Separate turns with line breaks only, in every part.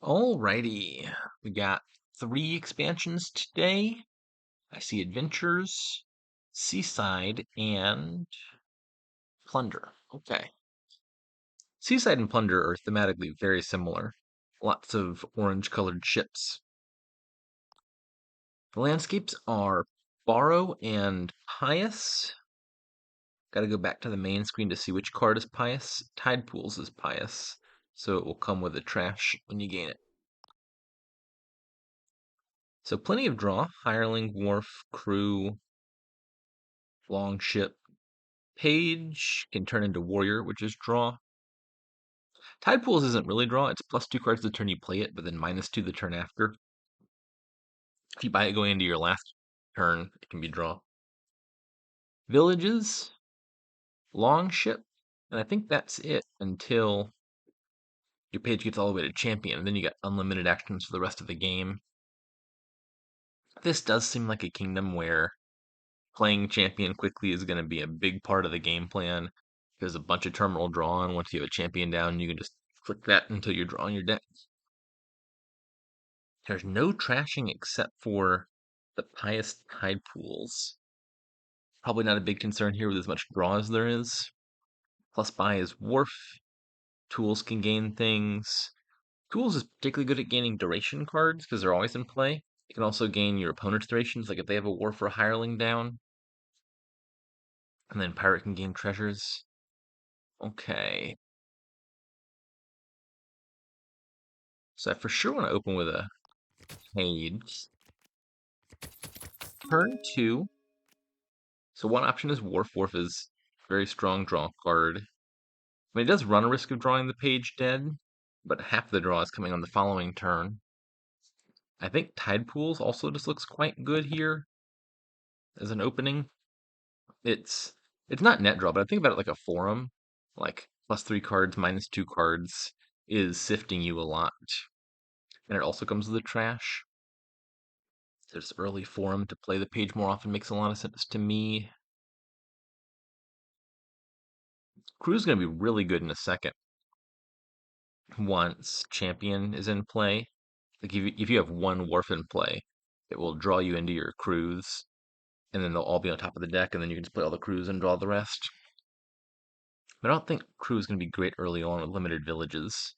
Alrighty, we got three expansions today. I see Adventures, Seaside, and Plunder. Okay. Seaside and Plunder are thematically very similar. Lots of orange-colored ships. The landscapes are Borrow and Pious. Gotta go back to the main screen to see which card is Pious. Tide Pools is Pious, so it will come with a trash when you gain it. So plenty of draw. Hireling, Wharf, Crew, Longship. Page can turn into Warrior, which is draw. Tide Pools isn't really draw. It's +2 cards the turn you play it, but then -2 the turn after. If you buy it going into your last turn, it can be draw. Villages, Longship, and I think that's it until your page gets all the way to Champion, and then you got unlimited actions for the rest of the game. This does seem like a kingdom where playing Champion quickly is going to be a big part of the game plan. There's a bunch of terminal draw, and once you have a Champion down, you can just click that until you're drawing your deck. There's no trashing except for the Pious Tide Pools. Probably not a big concern here with as much draw as there is. Plus buy is Wharf. Tools can gain things. Tools is particularly good at gaining duration cards because they're always in play. You can also gain your opponent's durations, like if they have a Wharf or a Hireling down. And then Pirate can gain treasures. Okay. So I for sure want to open with a Page. Turn 2. So one option is Wharf. Wharf is a very strong draw card. I mean, it does run a risk of drawing the page dead, but half the draw is coming on the following turn. I think Tide Pools also just looks quite good here as an opening. It's not net draw, but I think about it like a forum. Like +3 cards, -2 cards is sifting you a lot. And it also comes with the trash. There's early forum to play the page more often makes a lot of sense to me. Crew's going to be really good in a second once Champion is in play. Like if you have one Wharf in play, it will draw you into your crews, and then they'll all be on top of the deck, and then you can just play all the crews and draw the rest. But I don't think Crew is going to be great early on with limited villages.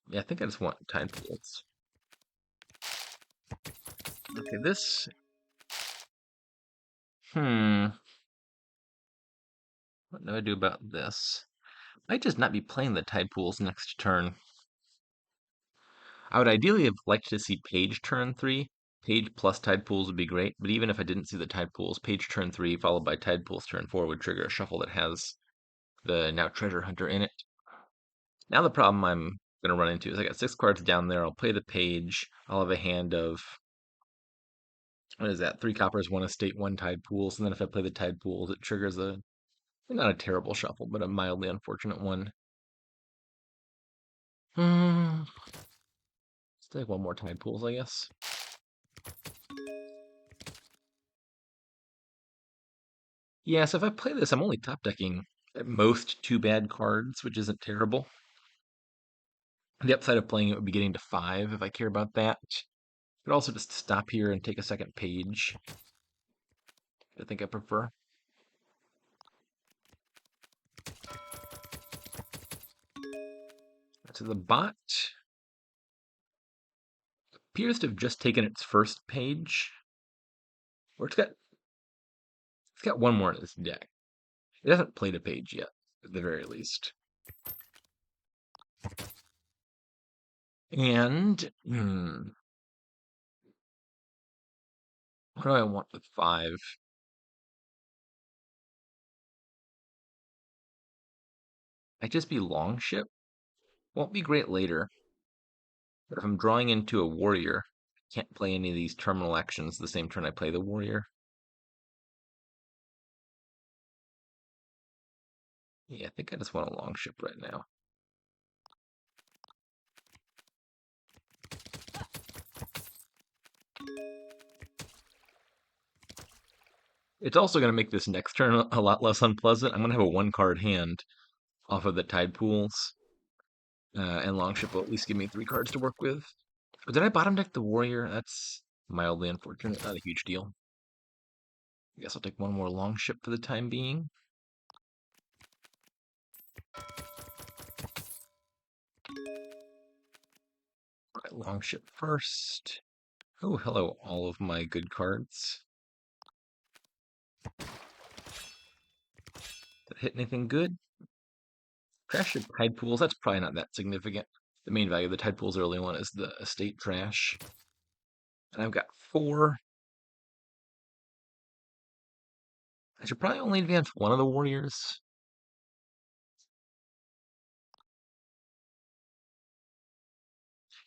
Yeah, I think I just want Tide Pools. Okay, this... What do I do about this? I might just not be playing the Tide Pools next turn. I would ideally have liked to see Page turn 3. Page plus Tide Pools would be great, but even if I didn't see the Tide Pools, Page turn 3 followed by Tide Pools turn 4 would trigger a shuffle that has the now Treasure Hunter in it. Now the problem I'm going to run into is I got 6 cards down there. I'll play the Page. I'll have a hand of, what is that? 3 coppers, 1 estate, 1 Tide Pools. And then if I play the Tide Pools, it triggers not a terrible shuffle, but a mildly unfortunate one. Let's take 1 more Tide Pools, I guess. Yeah, so if I play this, I'm only top decking at most 2 bad cards, which isn't terrible. The upside of playing it would be getting to 5 if I care about that. Could also just stop here and take a second Page. I think I prefer. To the bot. Appears to have just taken its first Page. Or it's got 1 more in its deck. It hasn't played a Page yet, at the very least. And what do I want with 5? Might just be Longship. Won't be great later. But if I'm drawing into a Warrior, I can't play any of these terminal actions the same turn I play the Warrior. Yeah, I think I just want a Longship right now. It's also going to make this next turn a lot less unpleasant. I'm going to have a 1-card hand off of the Tide Pools. And Longship will at least give me 3 cards to work with. But did I bottom deck the Warrior? That's mildly unfortunate, not a huge deal. I guess I'll take one more Longship for the time being. Right, Longship first. Oh, hello, all of my good cards. Did I hit anything good? Trash of Tide Pools, that's probably not that significant. The main value of the Tide Pools early one is the estate trash. And I've got 4. I should probably only advance one of the Warriors.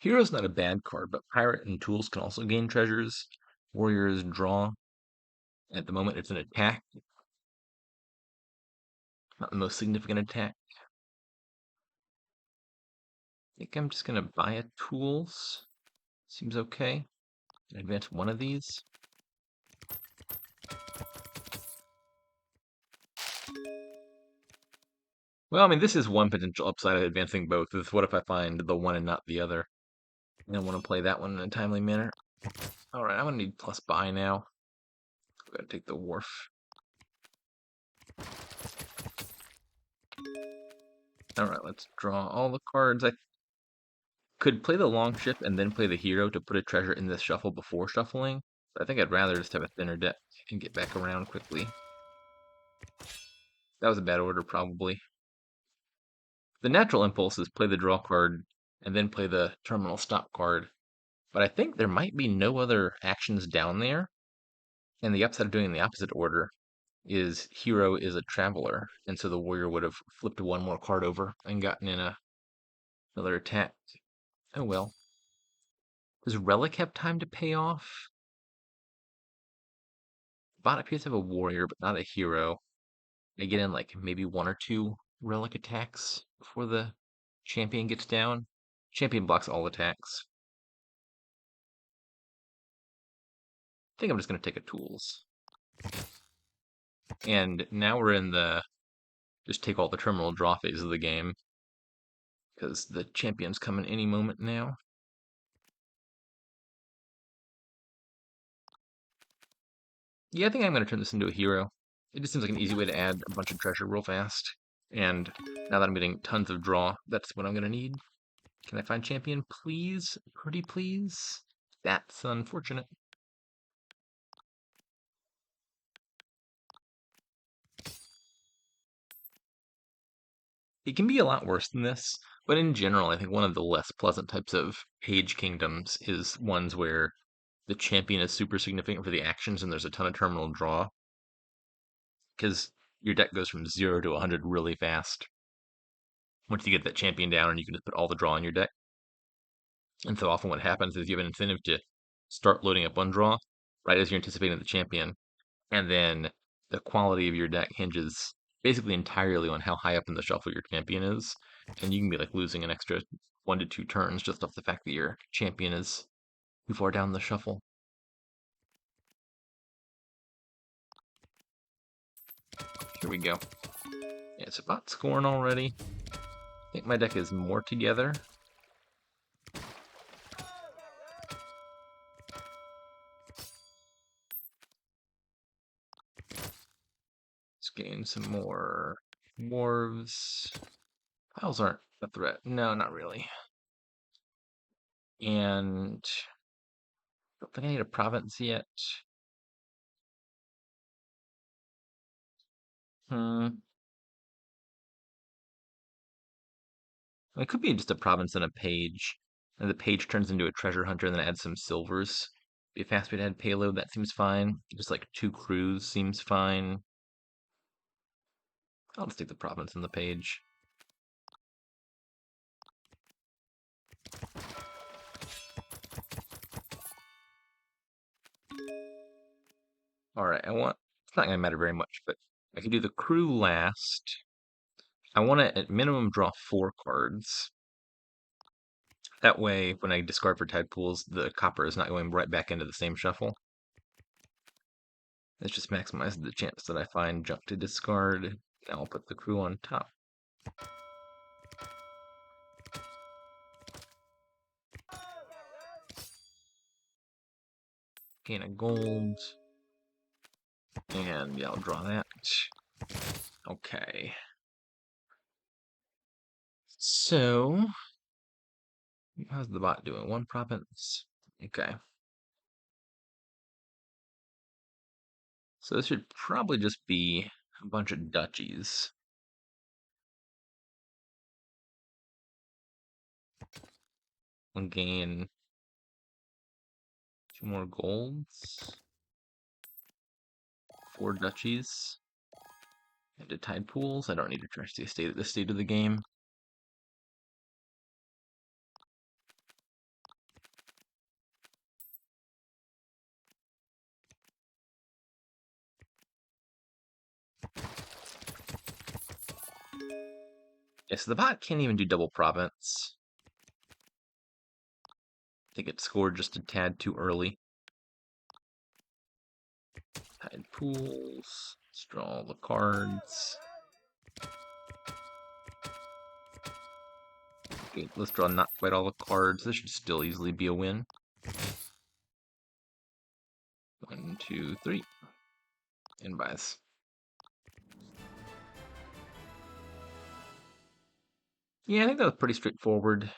Hero's not a bad card, but Pirate and Tools can also gain treasures. Warriors draw. At the moment, it's an attack. Not the most significant attack. I think I'm just going to buy a Tools. Seems okay. Advance one of these. Well, I mean, this is one potential upside of advancing both. Is what if I find the one and not the other? I don't want to play that one in a timely manner. All right, I'm going to need plus buy now. I've got to take the wharf. All right, let's draw all the cards. I could play the Longship and then play the hero to put a treasure in the shuffle before shuffling. But I think I'd rather just have a thinner deck and get back around quickly. That was a bad order, probably. The natural impulse is play the draw card and then play the terminal stop card. But I think there might be no other actions down there. And the upside of doing the opposite order is hero is a traveler. And so the warrior would have flipped one more card over and gotten in another attack. Oh well. Does Relic have time to pay off? Bot appears to have a warrior, but not a hero. I get in like maybe 1 or 2 Relic attacks before the champion gets down. Champion blocks all attacks. I think I'm just going to take a Tools. And now we're in the just take all the terminal draw phase of the game. Because the champion's coming any moment now. Yeah, I think I'm going to turn this into a hero. It just seems like an easy way to add a bunch of treasure real fast. And now that I'm getting tons of draw, that's what I'm going to need. Can I find champion, please? Pretty please? That's unfortunate. It can be a lot worse than this, but in general, I think one of the less pleasant types of page kingdoms is ones where the champion is super significant for the actions and there's a ton of terminal draw. Because your deck goes from 0 to 100 really fast. Once you get that champion down and you can just put all the draw in your deck. And so often what happens is you have an incentive to start loading up one draw right as you're anticipating the champion. And then the quality of your deck hinges basically entirely on how high up in the shuffle your champion is. And you can be like losing an extra 1 to 2 turns just off the fact that your champion is too far down the shuffle. Here we go. Yeah, it's about scoring already. I think my deck is more together. Let's gain some more dwarves. Piles aren't a threat. No, not really. And I don't think I need a province yet. Hmm. It could be just a province and a page. And the page turns into a treasure hunter and then adds some silvers. Be a fast way to add payload, that seems fine. Just like 2 crews seems fine. I'll just take the province and the page. Alright, it's not gonna matter very much, but I can do the crew last. I want to, at minimum, draw 4 cards. That way, when I discard for tide pools, the copper is not going right back into the same shuffle. This just maximizes the chance that I find junk to discard. Now I'll put the crew on top. gain a gold. And yeah, I'll draw that. Okay. So, how's the bot doing? 1 province. Okay. So this should probably just be a bunch of duchies. We'll gain 2 more golds. 4 duchies. Into tide pools. I don't need to trash the estate at this stage of the game. Yeah, so the bot can't even do double province. I think it scored just a tad too early. Tide pools. Let's draw all the cards. Okay, let's draw not quite all the cards. This should still easily be a win. 1, 2, 3. And buys. Yeah, I think that was pretty straightforward.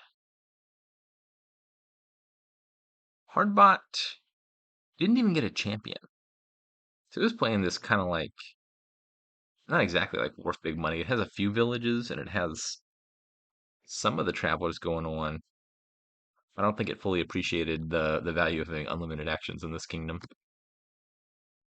Hardbot didn't even get a champion. So it was playing this kind of like, not exactly like worth big money. It has a few villages and it has some of the travelers going on. I don't think it fully appreciated the value of having unlimited actions in this kingdom.